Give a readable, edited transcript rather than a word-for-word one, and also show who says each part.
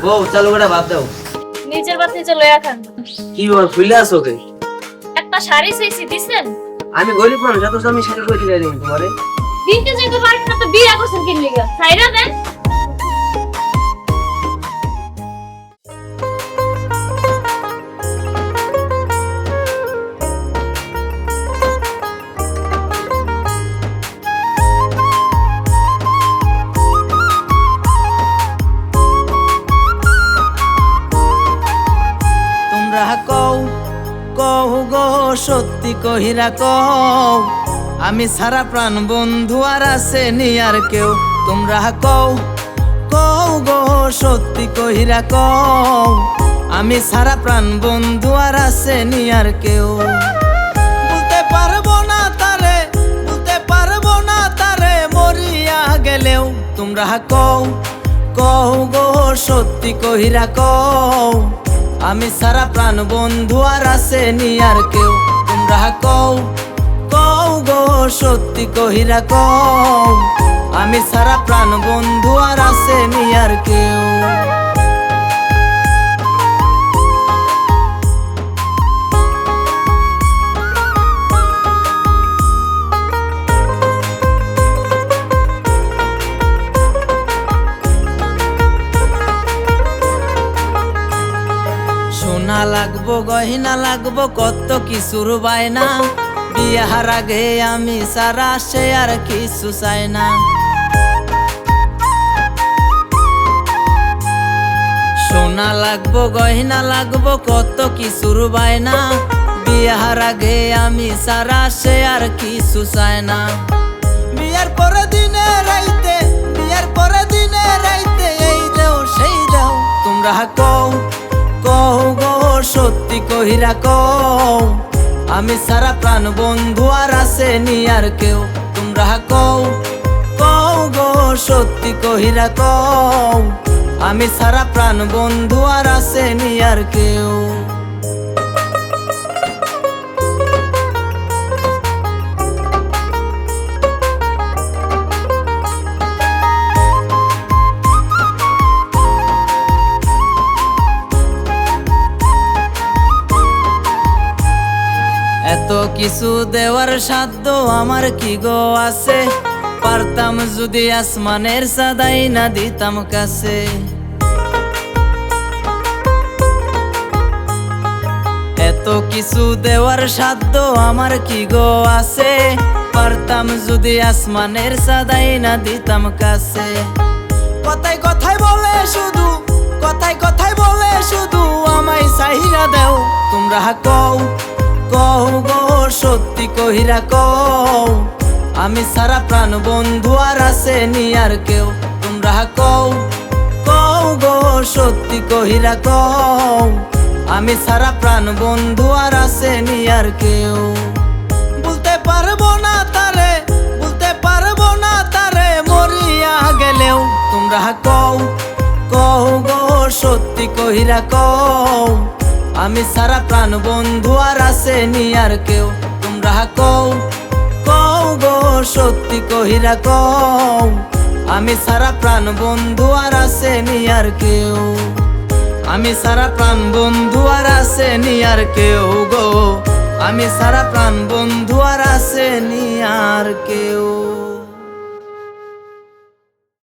Speaker 1: বউ চালু করে ভাত দাও।
Speaker 2: নিচের ভাত নিচে লইয়া খান।
Speaker 1: কি বল ফুলে আসো কে?
Speaker 2: একটা শাড়ি চাইছি দিছেন?
Speaker 1: আমি গরিব মানুষ, এত আমি শাড়ি কই দিলাই দিন তোমারে।
Speaker 2: দিতে যেতে পারেন না তো বিয়ে করছেন কি লিগা? ছাইরা দেন।
Speaker 3: তোমরা কও কও গো সত্যি কহিরা কও, আমি সারা প্রাণ বন্ধু আর আছে নি আর কেউ। তোমরা কও কও গো সত্যি কহিরা কও, আমি সারা প্রাণ বন্ধু আর আছে নি আর কেউ। বলতে পারবো না তারে, বলতে পারবো না তারে মরিয়া গেলেও। তোমরা কও কও গো সত্যি কহিরা কও, আমি সারা প্রাণ বন্ধু আর আছে নি আর কেউ। তোমরা কও কও গো সত্যি কহিরা কও, আমি সারা প্রাণ বন্ধু আর আছে নি আর কেউ। সোনা লাগবো গহিনা লাগবো কত কিছুর বায়না, বিয়ার আগে আমি সারা সে আর কিছু চাই না। সোনা লাগবো গহিনা লাগবো কত কিছুর বায়না, বিয়ার আগে আমি সারা সে আর কিছু চাই না। বিয়ার পরে দিনে রাইতে, বিয়ার পরে দিনে রাইতে এই দেও সেই দেও। তোমরা কও কও গো সত্যি কহিরা কও, আমি সারা প্রাণ বন্ধু আর আছে নি আর কেউ। তোমরা কও কও গো সত্যি কহিরা কও, আমি সারা প্রাণ বন্ধু আর আছে নি আর কেউ। এত কিছু দেওয়ার সাধ্য আমার কি গো আছে, পারতাম যদি আসমানের সাদাই না দিতাম কাছে। এত কিছু দেওয়ার সাধ্য আমার কি গো আছে, পারতাম যদি আসমানের সাদাই না দিতাম কাছে। কথায় কথায় বলে শুধু, কথায় কথায় বলে শুধু আমায় সাহিরা দেও। তোমরা কও কও গো সত্যি কহিরা কও, আমি সারা প্রাণ বন্ধু আর আছে নি আর কেউ। তোমরা কও কও গো সত্যি কহিরা কও, আমি সারা প্রাণ বন্ধু আর আছে নি আর কেউ। বলতে পারবো না তারে, বলতে পারবো না তারে মরিয়া গেলেও। তোমরা কও কও গো সত্যি কহিরা কও, আমি সারা প্রাণ বন্ধু আর আছে নি আর কেউ। তোমরা কও কও গো সত্যি কহিরা কও, আমি সারা প্রাণ বন্ধু আর আছে নি আর কেউ। আমি সারা প্রাণ বন্ধু আর আছে নি আর কেউ গো, আমি সারা প্রাণ বন্ধু আর আছে নি আর কেউ।